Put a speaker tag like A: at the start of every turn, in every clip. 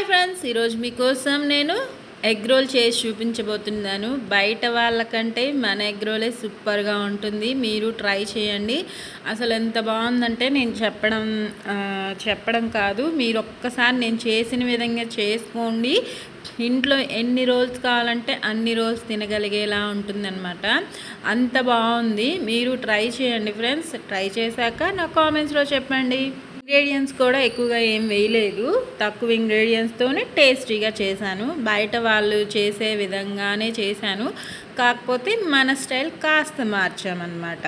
A: Hi friends, ఈరోజు మీకోసం నేను ఎగ్ రోల్ చేసి చూపించబోతున్నాను. బయట వాళ్ళకంటే మన ఎగ్ రోలే సూపర్గా ఉంటుంది. మీరు ట్రై చేయండి. అసలు ఎంత బాగుందంటే నేను చెప్పడం కాదు, మీరు ఒక్కసారి నేను చేసిన విధంగా చేసుకోండి. ఇంట్లో ఎన్ని రోల్స్ కావాలంటే అన్ని రోల్స్ తినగలిగేలా ఉంటుందన్నమాట. అంత బాగుంది. మీరు ట్రై చేయండి ఫ్రెండ్స్. ట్రై చేశాక నా కామెంట్స్లో చెప్పండి. ఇంగ్రీడియంట్స్ కూడా ఎక్కువగా ఏం వేయలేదు, తక్కువ ఇంగ్రీడియంట్స్తోనే టేస్టీగా చేశాను. బయట వాళ్ళు చేసే విధంగానే చేశాను, కాకపోతే మన స్టైల్ కాస్త మార్చామన్నమాట.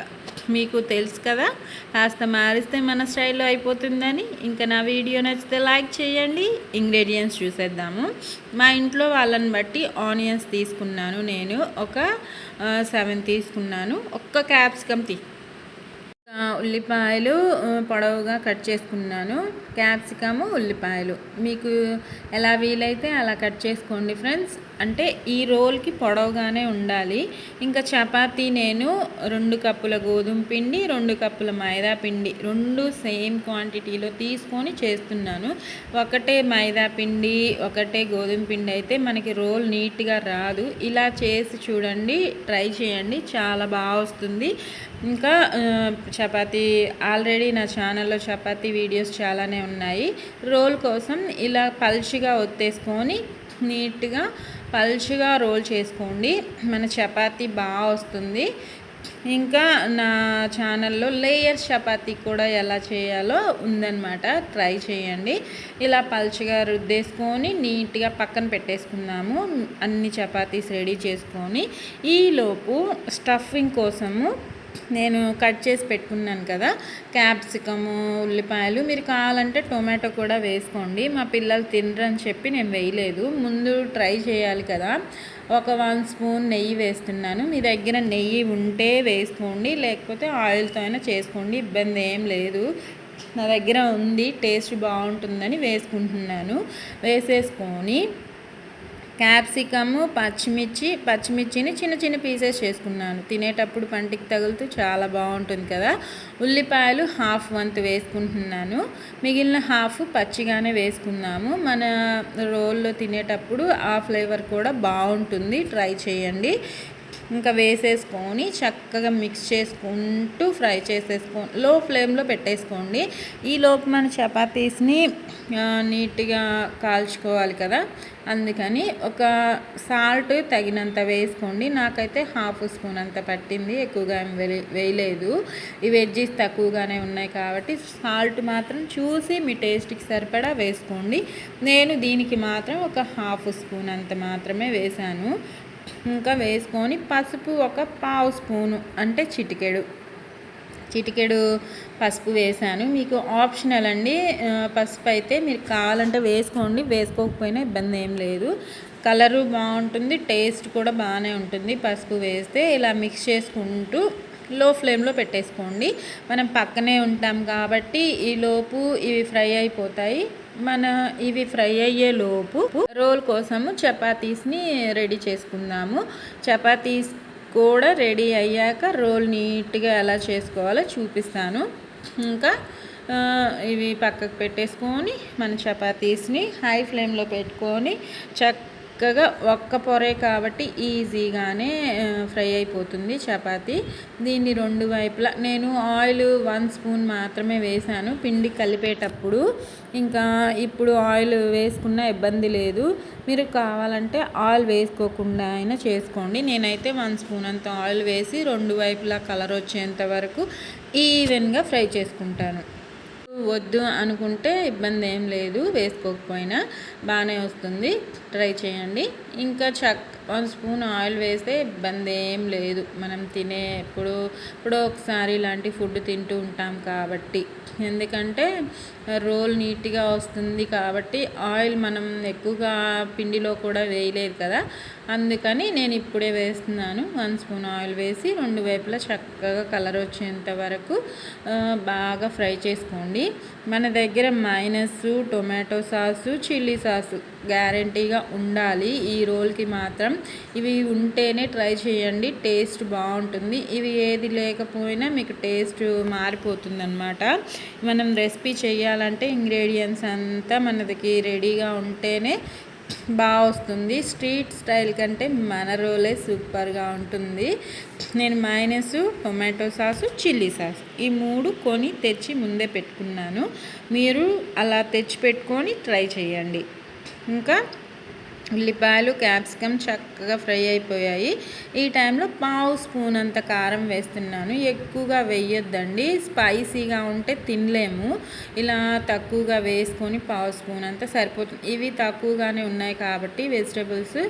A: మీకు తెలుసు కదా, కాస్త మారిస్తే మన స్టైల్లో అయిపోతుందని. ఇంకా నా వీడియో నచ్చితే లైక్ చేయండి. ఇంగ్రీడియంట్స్ చూసేద్దాము. మా ఇంట్లో వాళ్ళని బట్టి ఆనియన్స్ తీసుకున్నాను. నేను ఒక 7 తీసుకున్నాను. ఒక్క క్యాప్సికమ్ ఉల్లిపాయలు పొడవుగా కట్ చేసుకున్నాను. క్యాప్సికము, ఉల్లిపాయలు మీకు ఎలా వీలైతే అలా కట్ చేసుకోండి ఫ్రెండ్స్. అంటే ఈ రోల్కి పొడవుగానే ఉండాలి. ఇంకా చపాతీ నేను 2 కప్పుల గోధుమ పిండి, 2 కప్పుల మైదా పిండి, 2 సేమ్ క్వాంటిటీలో తీసుకొని చేస్తున్నాను. ఒకటే మైదా పిండి, ఒకటే గోధుమ పిండి అయితే మనకి రోల్ నీట్గా రాదు. ఇలా చేసి చూడండి, ట్రై చేయండి, చాలా బాగా వస్తుంది. ఇంకా చపాతీ ఆల్రెడీ నా ఛానల్లో చపాతీ వీడియోస్ చాలానే ఉన్నాయి. రోల్ కోసం ఇలా పల్చగా ఒత్తేసుకొని నీట్గా పల్చగా రోల్ చేసుకోండి, మన చపాతీ బాగా వస్తుంది. ఇంకా నా ఛానల్లో లేయర్స్ చపాతీ కూడా ఎలా చేయాలో ఉందన్నమాట, ట్రై చేయండి. ఇలా పల్చగా రుద్దేసుకొని నీట్గా పక్కన పెట్టేసుకుందాము. అన్ని చపాతీస్ రెడీ చేసుకొని ఈలోపు స్టఫింగ్ కోసము నేను కట్ చేసి పెట్టుకున్నాను కదా, క్యాప్సికము, ఉల్లిపాయలు. మీరు కావాలంటే టొమాటో కూడా వేసుకోండి. మా పిల్లలు తినరని చెప్పి నేను వేయలేదు. ముందు ట్రై చేయాలి కదా. ఒక 1 స్పూన్ నెయ్యి వేస్తున్నాను. మీ దగ్గర నెయ్యి ఉంటే వేసుకోండి, లేకపోతే ఆయిల్తో అయినా చేసుకోండి, ఇబ్బంది ఏం లేదు. నా దగ్గర ఉంది, టేస్ట్ బాగుంటుందని వేసుకుంటున్నాను. వేసేసుకొని క్యాప్సికము, పచ్చిమిర్చిని చిన్న చిన్న పీసెస్ చేసుకున్నాను. తినేటప్పుడు పంటికి తగులుతూ చాలా బాగుంటుంది కదా. ఉల్లిపాయలు హాఫ్ వంతు వేసుకుంటున్నాను, మిగిలిన హాఫ్ పచ్చిగానే వేసుకున్నాము. మన రోల్లో తినేటప్పుడు ఆ ఫ్లేవర్ కూడా బాగుంటుంది, ట్రై చేయండి. ఇంకా వేసేసుకొని చక్కగా మిక్స్ చేసుకుంటూ ఫ్రై లో ఫ్లేమ్లో పెట్టేసుకోండి. ఈలోపు మన చపాతీస్ని నీట్గా కాల్చుకోవాలి కదా, అందుకని ఒక సాల్ట్ తగినంత వేసుకోండి. నాకైతే హాఫ్ స్పూన్ అంత పట్టింది, ఎక్కువగా వేయలేదు. ఈ వెజ్జీస్ తక్కువగానే ఉన్నాయి కాబట్టి సాల్ట్ మాత్రం చూసి మీ టేస్ట్కి సరిపడా వేసుకోండి. నేను దీనికి మాత్రం ఒక హాఫ్ స్పూన్ అంత మాత్రమే వేశాను. ఇంకా వేసుకొని పసుపు ఒక 1/2 స్పూను, అంటే చిటికెడు పసుపు వేసాను. మీకు ఆప్షనల్ అండి, పసుపు అయితే మీరు కావాలంటే వేసుకోండి, వేసుకోకపోయినా ఇబ్బంది ఏం లేదు. కలరు బాగుంటుంది, టేస్ట్ కూడా బాగానే ఉంటుంది పసుపు వేస్తే. ఇలా మిక్స్ చేసుకుంటూ లో ఫ్లేమ్లో పెట్టేసుకోండి. మనం పక్కనే ఉంటాం కాబట్టి ఈలోపు ఇవి ఫ్రై అయిపోతాయి. ఇవి ఫ్రై అయ్యేలోపు రోల్ కోసము చపాతీస్ని రెడీ చేసుకుందాము. చపాతీస్ కూడా రెడీ అయ్యాక రోల్ నీట్గా ఎలా చేసుకోవాలో చూపిస్తాను. ఇంకా ఇవి పక్కకు పెట్టేసుకొని మన చపాతీస్ని హై ఫ్లేమ్లో పెట్టుకొని చక్కగా ఒక్క పొరే కాబట్టి ఈజీగానే ఫ్రై అయిపోతుంది చపాతీ. దీన్ని 2 వైపులా నేను ఆయిల్ 1 స్పూన్ మాత్రమే వేసాను పిండి కలిపేటప్పుడు. ఇంకా ఇప్పుడు ఆయిల్ వేసుకున్న ఇబ్బంది లేదు. మీరు కావాలంటే ఆయిల్ వేసుకోకుండా అయినా చేసుకోండి. నేనైతే 1 స్పూన్ అంత ఆయిల్ వేసి 2 వైపులా కలర్ వచ్చేంత వరకు ఈవెన్గా ఫ్రై చేసుకుంటాను. వద్దు అనుకుంటే ఇబ్బంది ఏం లేదు, వేసుకోకపోయినా బాగానే వస్తుంది, ట్రై చేయండి. ఇంకా 1 స్పూన్ ఆయిల్ వేస్తే ఇబ్బంది ఏం లేదు. మనం ఎప్పుడో ఒకసారి ఇలాంటి ఫుడ్ తింటూ ఉంటాం కాబట్టి, ఎందుకంటే రోల్ నీట్గా వస్తుంది కాబట్టి. ఆయిల్ మనం ఎక్కువగా పిండిలో కూడా వేయలేదు కదా, అందుకని నేను ఇప్పుడే వేస్తున్నాను. 1 స్పూన్ ఆయిల్ వేసి 2 వైపులా చక్కగా కలర్ వచ్చేంత వరకు బాగా ఫ్రై చేసుకోండి. మన దగ్గర minus, tomato sauce, chilli sauce గ్యారంటీగా ఉండాలి ఈ రోల్కి మాత్రం. ఇవి ఉంటేనే ట్రై చేయండి, టేస్ట్ బాగుంటుంది. ఇవి ఏది లేకపోయినా మీకు టేస్ట్ మారిపోతుందన్నమాట. మనం రెసిపీ చేయాలంటే ఇంగ్రీడియంట్స్ అంతా మనకి రెడీగా ఉంటేనే బాగా వస్తుంది. స్ట్రీట్ స్టైల్ కంటే మన రోలే సూపర్గా ఉంటుంది. నేను minus, tomato sauce, chilli sauce ఈ 3 కొని తెచ్చి ముందే పెట్టుకున్నాను. మీరు అలా తెచ్చి పెట్టుకొని ట్రై చేయండి. ఇంకా ఉల్లిపాయలు, క్యాప్సికమ్ చక్కగా ఫ్రై అయిపోయాయి. ఈ టైంలో 1/2 స్పూన్ అంత కారం వేస్తున్నాను. ఎక్కువగా వేయొద్దండి, స్పైసీగా ఉంటే తినలేము. ఇలా తక్కువగా వేసుకొని 1/2 స్పూన్ అంతా సరిపోతుంది. ఇవి తక్కువగానే ఉన్నాయి కాబట్టి వెజిటబుల్స్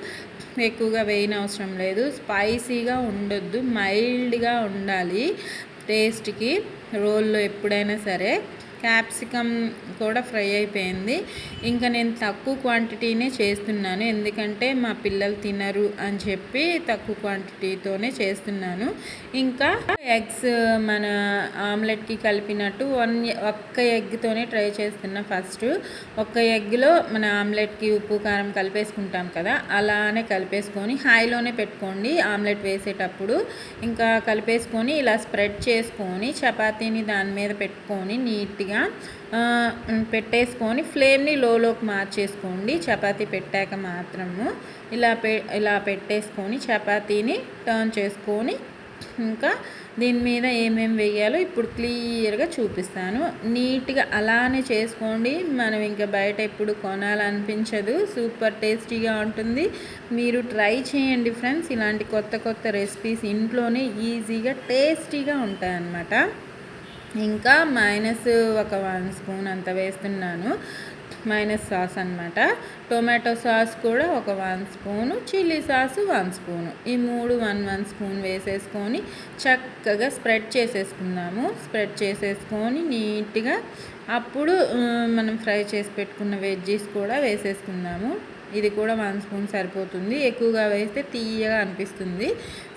A: ఎక్కువగా వేయనవసరం లేదు. స్పైసీగా ఉండొద్దు, మైల్డ్గా ఉండాలి టేస్ట్కి రోల్లో ఎప్పుడైనా సరే. క్యాప్సికమ్ కూడా ఫ్రై అయిపోయింది. ఇంకా నేను తక్కువ క్వాంటిటీనే చేస్తున్నాను, ఎందుకంటే మా పిల్లలు తినరు అని చెప్పి తక్కువ క్వాంటిటీతోనే చేస్తున్నాను. ఇంకా ఎగ్స్ మన ఆమ్లెట్కి కలిపినట్టు ఒక్క ఎగ్తోనే ట్రై చేస్తున్నా. ఫస్ట్ ఒక్క ఎగ్లో మన ఆమ్లెట్కి ఉప్పు కారం కలిపేసుకుంటాం కదా, అలానే కలిపేసుకొని హైలోనే పెట్టుకోండి ఆమ్లెట్ వేసేటప్పుడు. ఇంకా కలిపేసుకొని ఇలా స్ప్రెడ్ చేసుకొని చపాతీని దాని మీద పెట్టుకొని నీట్గా పెట్టేసుకొని ఫ్లేమ్ని లోలోకి మార్చేసుకోండి. చపాతీ పెట్టాక మాత్రము ఇలా పెట్టేసుకొని చపాతీని టర్న్ చేసుకొని ఇంకా దీని మీద ఏమేమి వేయాలో ఇప్పుడు క్లియర్గా చూపిస్తాను. నీట్గా అలానే చేసుకోండి. మనం ఇంకా బయట ఎప్పుడు కొనాలనిపించదు, సూపర్ టేస్టీగా ఉంటుంది. మీరు ట్రై చేయండి ఫ్రెండ్స్. ఇలాంటి కొత్త కొత్త రెసిపీస్ ఇంట్లోనే ఈజీగా టేస్టీగా ఉంటాయన్నమాట. ఇంకా మైనస్ ఒక 1 స్పూన్ అంత వేస్తున్నాను, మైనస్ సాస్ అనమాట. టొమాటో సాస్ కూడా ఒక 1 స్పూను, చిల్లీ సాసు 1 స్పూను, ఈ 3 1 స్పూన్ వేసేసుకొని చక్కగా స్ప్రెడ్ చేసేసుకుందాము. స్ప్రెడ్ చేసేసుకొని నీట్గా అప్పుడు మనం ఫ్రై చేసి పెట్టుకున్న వెజ్జీస్ కూడా వేసేసుకుందాము. ఇది కూడా 1 స్పూన్ సరిపోతుంది, ఎక్కువగా వేస్తే తీయగా అనిపిస్తుంది.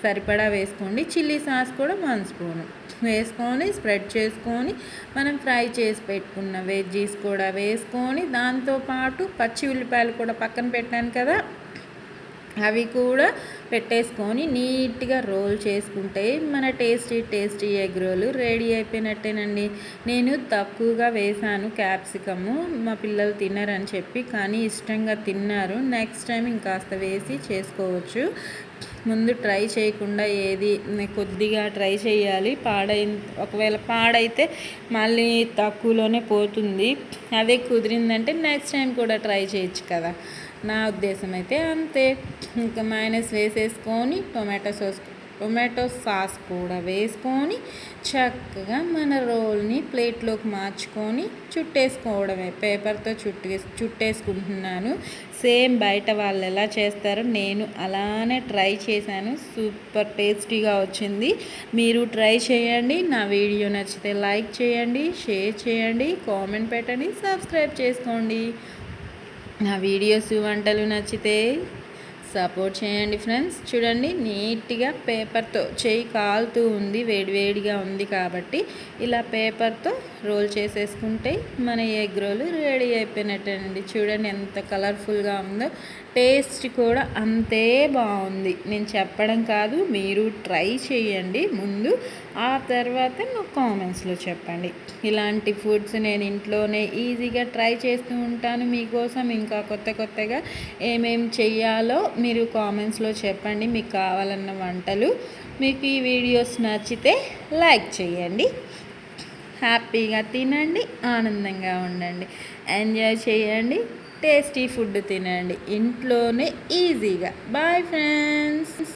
A: సరిపడా వేసుకోండి. చిల్లీ సాస్ కూడా 1 స్పూను వేసుకొని స్ప్రెడ్ చేసుకొని మనం ఫ్రై చేసి పెట్టుకున్న వెజ్జీస్ కూడా వేసుకొని దాంతోపాటు పచ్చి ఉల్లిపాయలు కూడా పక్కన పెట్టాను కదా, అవి కూడా పెట్టేసుకొని నీట్గా రోల్ చేసుకుంటే మన టేస్టీ ఎగ్ రోల్ రెడీ అయిపోయినట్టేనండి. నేను తక్కువగా వేసాను క్యాప్సికము, మా పిల్లలు తినరని చెప్పి, కానీ ఇష్టంగా తిన్నారు. నెక్స్ట్ టైం ఇంకాస్త వేసి చేసుకోవచ్చు. ముందు ట్రై చేయకుండా ఏది కొద్దిగా ట్రై చేయాలి. ఒకవేళ పాడైతే మళ్ళీ తక్కువలోనే పోతుంది. అదే కుదిరిందంటే నెక్స్ట్ టైం కూడా ట్రై చేయొచ్చు కదా, నా ఉద్దేశం అయితే అంతే. ఇంకా మైనస్ వేసేసుకొని టొమాటో సాస్ కూడా వేసుకొని చక్కగా మన రోల్ని ప్లేట్లోకి మార్చుకొని చుట్టేసుకోవడమే. పేపర్తో చుట్టేసుకుంటున్నాను. సేమ్ బయట వాళ్ళు ఎలా చేస్తారో నేను అలానే ట్రై చేశాను. సూపర్ టేస్టీగా వచ్చింది. మీరు ట్రై చేయండి. నా వీడియో నచ్చితే లైక్ చేయండి, షేర్ చేయండి, కామెంట్ పెట్టండి, సబ్స్క్రైబ్ చేసుకోండి. నా వీడియోస్ వంటలు నచ్చితే సపోర్ట్ చేయండి ఫ్రెండ్స్. చూడండి నీట్గా పేపర్తో, చేయి కాలుతూ ఉంది, వేడివేడిగా ఉంది కాబట్టి ఇలా పేపర్తో రోల్ చేసేసుకుంటే మన ఎగ్ రోల్ రెడీ అయిపోయినట్టేనండి. చూడండి ఎంత కలర్ఫుల్గా ఉందో, టేస్ట్ కూడా అంతే బాగుంది. నేను చెప్పడం కాదు, మీరు ట్రై చేయండి ముందు, ఆ తర్వాత నాకు కామెంట్స్లో చెప్పండి. ఇలాంటి ఫుడ్స్ నేను ఇంట్లోనే ఈజీగా ట్రై చేస్తూ ఉంటాను మీకోసం. ఇంకా కొత్తగా ఏమేమి చెయ్యాలో మీరు కామెంట్స్లో చెప్పండి, మీకు కావాలన్న వంటలు. మీకు ఈ వీడియోస్ నచ్చితే లైక్ చేయండి, హ్యాపీగా తినండి, ఆనందంగా ఉండండి, ఎంజాయ్ చేయండి, టేస్టీ ఫుడ్ తినండి ఇంట్లోనే ఈజీగా. Bye friends.